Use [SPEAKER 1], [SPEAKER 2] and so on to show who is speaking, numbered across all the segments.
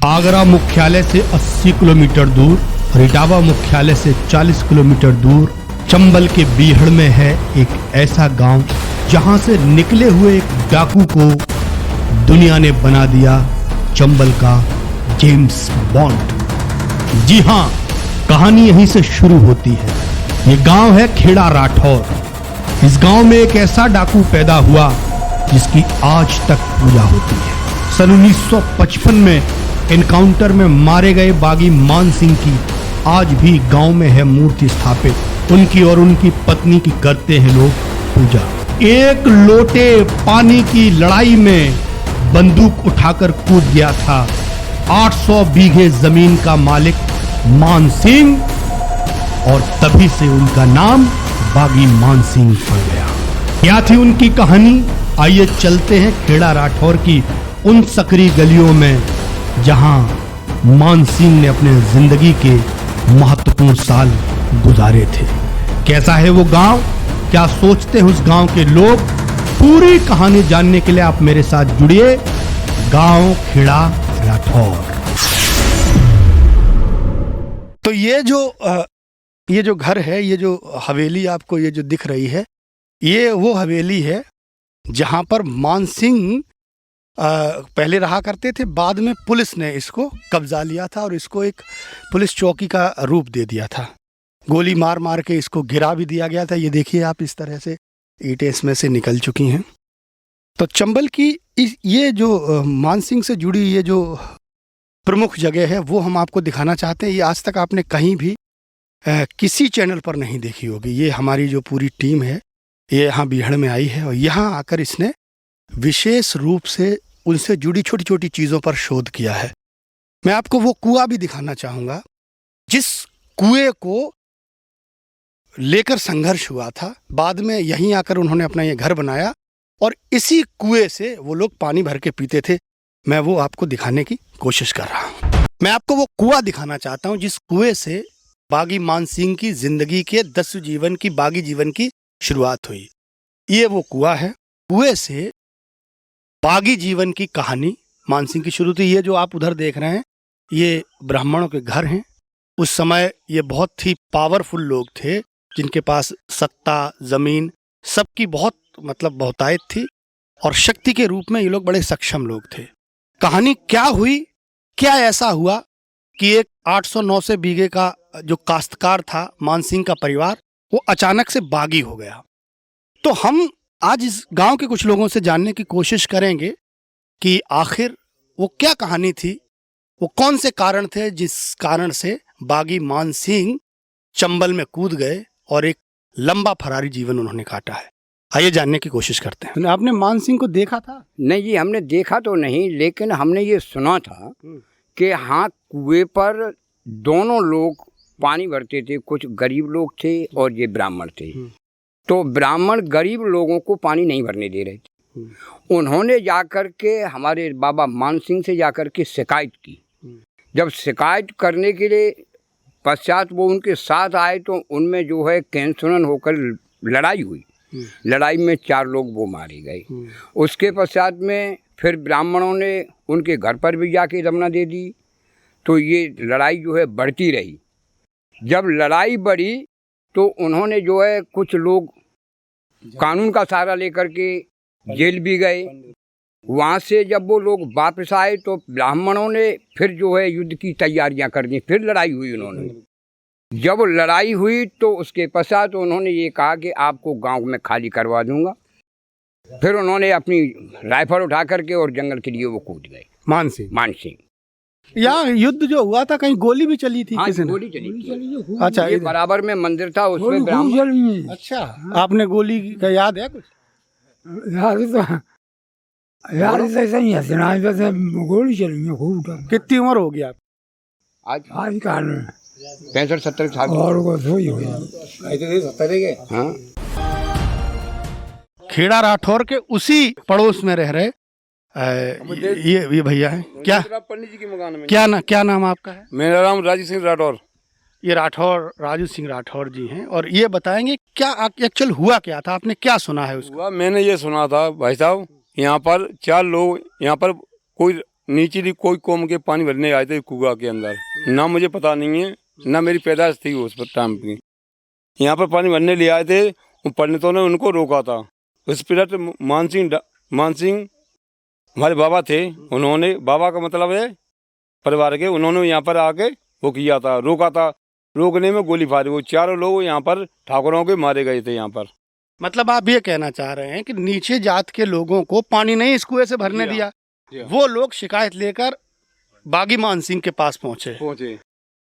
[SPEAKER 1] आगरा मुख्यालय से 80 किलोमीटर दूर और इटावा मुख्यालय से 40 किलोमीटर दूर चंबल के बीहड़ में है एक ऐसा गांव जहां से निकले हुए एक डाकू को दुनिया ने बना दिया चंबल का जेम्स बॉन्ड। जी हां, कहानी यहीं से शुरू होती है। ये गांव है खेड़ा राठौर। इस गांव में एक ऐसा डाकू पैदा हुआ जिसकी आज तक पूजा होती है। सन 1955 में एनकाउंटर में मारे गए बागी मान सिंह की आज भी गांव में है मूर्ति स्थापित। उनकी और उनकी पत्नी की करते हैं लोग पूजा। एक लोटे पानी की लड़ाई में बंदूक उठाकर कूद गया था 800 बीघे जमीन का मालिक मान सिंह, और तभी से उनका नाम बागी मान सिंह पड़ गया। क्या थी उनकी कहानी? आइए चलते हैं खेड़ा राठौर की उन सकरी गलियों में जहां मान सिंह ने अपने जिंदगी के महत्वपूर्ण साल गुजारे थे। कैसा है वो गांव, क्या सोचते हैं उस गांव के लोग? पूरी कहानी जानने के लिए आप मेरे साथ जुड़िए। गांव खेड़ा राठौर। तो ये जो घर है, ये जो हवेली आपको ये जो दिख रही है, ये वो हवेली है जहां पर मान सिंह पहले रहा करते थे। बाद में पुलिस ने इसको कब्जा लिया था और इसको एक पुलिस चौकी का रूप दे दिया था। गोली मार मार के इसको गिरा भी दिया गया था। ये देखिए आप, इस तरह से ईंटें इसमें से निकल चुकी हैं। तो चंबल की ये जो मान सिंह से जुड़ी ये जो प्रमुख जगह है वो हम आपको दिखाना चाहते हैं। ये आज तक आपने कहीं भी किसी चैनल पर नहीं देखी होगी। ये हमारी जो पूरी टीम है ये यहाँ बीहड़ में आई है और यहाँ आकर इसने विशेष रूप से उनसे जुड़ी छोटी छोटी चीज़ों पर शोध किया है। मैं आपको वो कुआं भी दिखाना चाहूँगा जिस कुएं को लेकर संघर्ष हुआ था। बाद में यहीं आकर उन्होंने अपना ये घर बनाया और इसी कुएं से वो लोग पानी भर के पीते थे। मैं वो आपको दिखाने की कोशिश कर रहा हूँ। मैं आपको वो कुआं दिखाना चाहता हूँ जिस कुएं से बागी मान सिंह की जिंदगी के दस्यु जीवन की, बागी जीवन की शुरुआत हुई। ये वो कुआं है। कुएं से बागी जीवन की कहानी मान सिंह की शुरू थी। ये जो आप उधर देख रहे हैं ये ब्राह्मणों के घर हैं। उस समय ये बहुत ही पावरफुल लोग थे जिनके पास सत्ता, जमीन सबकी बहुत बहुतायत थी और शक्ति के रूप में ये लोग बड़े सक्षम लोग थे। कहानी क्या हुई, क्या ऐसा हुआ कि एक 800-900 बीघे का जो काश्तकार था मान सिंह का परिवार, वो अचानक से बागी हो गया। तो हम आज इस गांव के कुछ लोगों से जानने की कोशिश करेंगे कि आखिर वो क्या कहानी थी, वो कौन से कारण थे जिस कारण से बागी मान सिंह चंबल में कूद गए और एक लंबा फरारी जीवन उन्होंने काटा है। आइए जानने की कोशिश करते हैं। आपने मान सिंह को देखा था?
[SPEAKER 2] नहीं जी, हमने देखा तो नहीं, लेकिन हमने ये सुना था कि हाँ, कुएं पर दोनों लोग पानी भरते थे। कुछ गरीब लोग थे और ये ब्राह्मण थे। तो ब्राह्मण गरीब लोगों को पानी नहीं भरने दे रहे थे। उन्होंने जाकर के हमारे बाबा मान सिंह से जाकर के शिकायत की। जब शिकायत करने के लिए पश्चात वो उनके साथ आए तो उनमें जो है कैंसुरन होकर लड़ाई हुई। लड़ाई में 4 लोग वो मारे गए। उसके पश्चात में फिर ब्राह्मणों ने उनके घर पर भी जाके दमना दे दी। तो ये लड़ाई जो है बढ़ती रही। जब लड़ाई बढ़ी तो उन्होंने जो है कुछ लोग कानून का सहारा लेकर के जेल भी गए। वहाँ से जब वो लोग वापस आए तो ब्राह्मणों ने फिर जो है युद्ध की तैयारियां कर दी। फिर लड़ाई हुई। उन्होंने जब लड़ाई हुई तो उसके पश्चात उन्होंने ये कहा कि आपको गांव में खाली करवा दूंगा। फिर उन्होंने अपनी राइफल उठा करके और जंगल के लिए वो कूद गए। मान सिंह
[SPEAKER 1] यहाँ युद्ध जो हुआ था कहीं गोली भी चली थी?
[SPEAKER 2] हाँ,
[SPEAKER 1] किसी ने?
[SPEAKER 2] गोली चली थी।
[SPEAKER 1] अच्छा,
[SPEAKER 2] ये बराबर में मंदिर था, उसमें ब्राह्मण।
[SPEAKER 1] अच्छा, आपने गोली का याद है कुछ?
[SPEAKER 3] यार ऐसा ही है, गोली चली खूब।
[SPEAKER 1] कितनी उम्र होगी आप?
[SPEAKER 3] आज काल में
[SPEAKER 2] 65-70 साल
[SPEAKER 3] और को सोई हो
[SPEAKER 2] हाँ।
[SPEAKER 1] खेड़ा राठौर के उसी पड़ोस में रह रहे ये भैया है।
[SPEAKER 4] पंडित जी के मकान में।
[SPEAKER 1] क्या नाम आपका है?
[SPEAKER 4] मेरा नाम राजू सिंह राठौर।
[SPEAKER 1] ये राजू सिंह राठौर जी हैं और ये बताएंगे क्या एक्चुअल हुआ क्या था, आपने क्या सुना है उसको?
[SPEAKER 4] मैंने ये सुना था भाई साहब, यहाँ पर 4 लोग, यहाँ पर कोई नीचे कोई कौम के पानी भरने आए थे कुआ के अंदर, ना मुझे पता नहीं है, ना मेरी पैदाइश थी उस टाइम की। यहाँ पर पानी भरने ले आए थे, उन पंडितों ने उनको रोका था। उस पीरियड मान सिंह हमारे बाबा थे, उन्होंने, बाबा का मतलब है परिवार के, उन्होंने यहाँ पर आके वो किया था, रोका था। रोकने में गोली फारी, वो चारों लोग यहाँ पर ठाकुरों के मारे गए थे यहाँ पर।
[SPEAKER 1] मतलब आप ये कहना चाह रहे हैं कि नीचे जात के लोगों को पानी नहीं इस कुएं से भरने दिया, वो लोग शिकायत लेकर बागी मान सिंह के पास पहुंचे।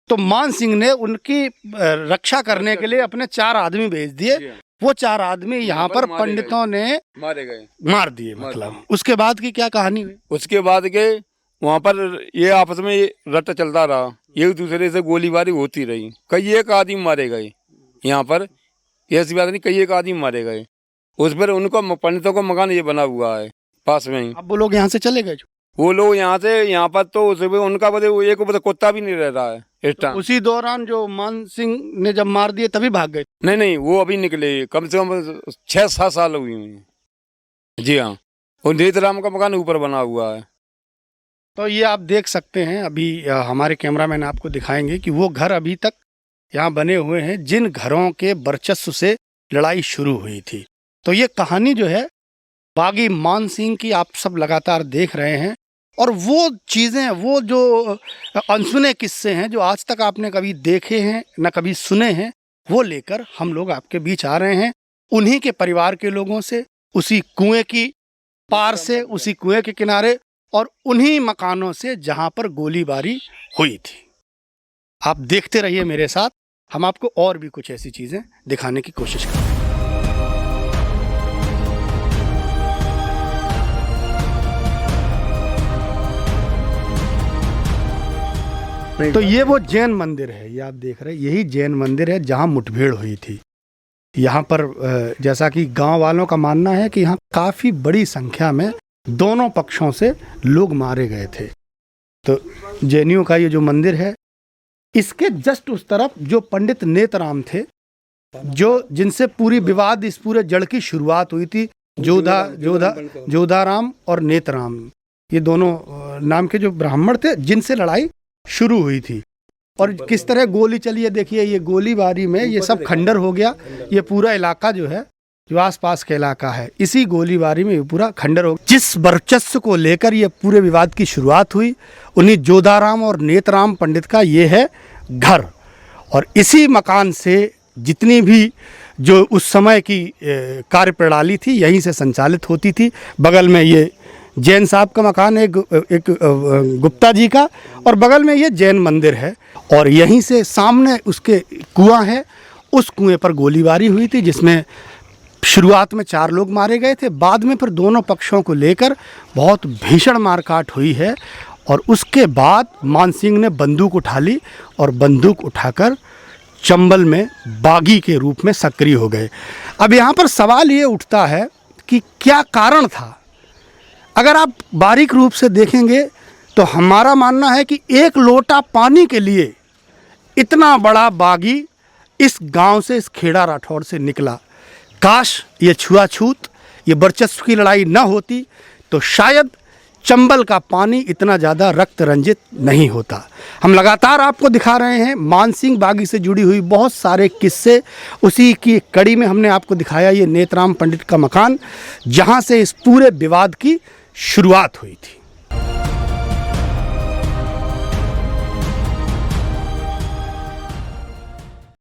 [SPEAKER 1] तो मान सिंह ने उनकी रक्षा करने के लिए अपने 4 आदमी भेज दिए। वो 4 आदमी यहाँ पर पंडितों ने मार दिए। मतलब उसके बाद की क्या कहानी हुई?
[SPEAKER 4] उसके बाद के वहाँ पर ये आपस में रट्टा चलता रहा, एक दूसरे से गोलीबारी होती रही, कई एक आदमी मारे गए। यहाँ पर ऐसी बात नहीं, कई एक आदमी मारे गए। उस पर उनको पंडितों का मकान ये बना हुआ है पास में ही।
[SPEAKER 1] अब वो लोग यहाँ से चले गए?
[SPEAKER 4] वो लोग यहाँ से, यहाँ पर तो उनका एक कुत्ता भी नहीं रह रहा है इस टाइम।
[SPEAKER 1] उसी दौरान जो मान सिंह ने जब मार दिए तभी भाग गए?
[SPEAKER 4] नहीं, वो अभी निकले, कम से कम 6-7 साल हुई हैं। जी हाँ, और नेतराम का मकान ऊपर बना हुआ है।
[SPEAKER 1] तो ये आप देख सकते हैं, अभी हमारे कैमरामैन आपको दिखाएंगे कि वो घर अभी तक यहाँ बने हुए हैं जिन घरों के वर्चस्व से लड़ाई शुरू हुई थी। तो ये कहानी जो है बागी मान सिंह की आप सब लगातार देख रहे हैं, और वो चीज़ें, वो जो अनसुने किस्से हैं जो आज तक आपने कभी देखे हैं न कभी सुने हैं, वो लेकर हम लोग आपके बीच आ रहे हैं। उन्हीं के परिवार के लोगों से, उसी कुएं की पार से, उसी कुएं के किनारे, और उन्हीं मकानों से जहां पर गोलीबारी हुई थी। आप देखते रहिए मेरे साथ, हम आपको और भी कुछ ऐसी चीज़ें दिखाने की कोशिश करेंगे। तो ये वो जैन मंदिर है, ये आप देख रहे हैं, यही जैन मंदिर है जहां मुठभेड़ हुई थी। यहाँ पर जैसा कि गांव वालों का मानना है कि यहाँ काफ़ी बड़ी संख्या में दोनों पक्षों से लोग मारे गए थे। तो जैनियों का ये जो मंदिर है, इसके जस्ट उस तरफ जो पंडित नेतराम थे, जो जिनसे पूरी विवाद, इस पूरे जड़ की शुरुआत हुई थी, जोधाराम और नेतराम, ये दोनों नाम के जो ब्राह्मण थे जिनसे लड़ाई शुरू हुई थी। और किस तरह गोली चली है देखिए, ये गोलीबारी में ये सब खंडर हो गया। ये पूरा इलाका जो है, जो आसपास का इलाका है, इसी गोलीबारी में ये पूरा खंडर हो गया। जिस वर्चस्व को लेकर ये पूरे विवाद की शुरुआत हुई, उन्हीं जोधाराम और नेतराम पंडित का ये है घर। और इसी मकान से जितनी भी जो उस समय की कार्य प्रणाली थी, यहीं से संचालित होती थी। बगल में ये जैन साहब का मकान है, एक गुप्ता जी का, और बगल में ये जैन मंदिर है, और यहीं से सामने उसके कुआं है। उस कुएं पर गोलीबारी हुई थी, जिसमें शुरुआत में 4 लोग मारे गए थे। बाद में फिर दोनों पक्षों को लेकर बहुत भीषण मारकाट हुई है, और उसके बाद मान सिंह ने बंदूक उठा ली, और बंदूक उठाकर चंबल में बागी के रूप में सक्रिय हो गए। अब यहाँ पर सवाल ये उठता है कि क्या कारण था। अगर आप बारीक रूप से देखेंगे तो हमारा मानना है कि 1 लोटा पानी के लिए इतना बड़ा बागी इस गांव से, इस खेड़ा राठौड़ से निकला। काश ये छुआछूत, ये वर्चस्व की लड़ाई न होती तो शायद चंबल का पानी इतना ज़्यादा रक्त रंजित नहीं होता। हम लगातार आपको दिखा रहे हैं मान सिंह बागी से जुड़ी हुई बहुत सारे किस्से। उसी की कड़ी में हमने आपको दिखाया ये नेतराम पंडित का मकान, जहां से इस पूरे विवाद की शुरुआत हुई थी।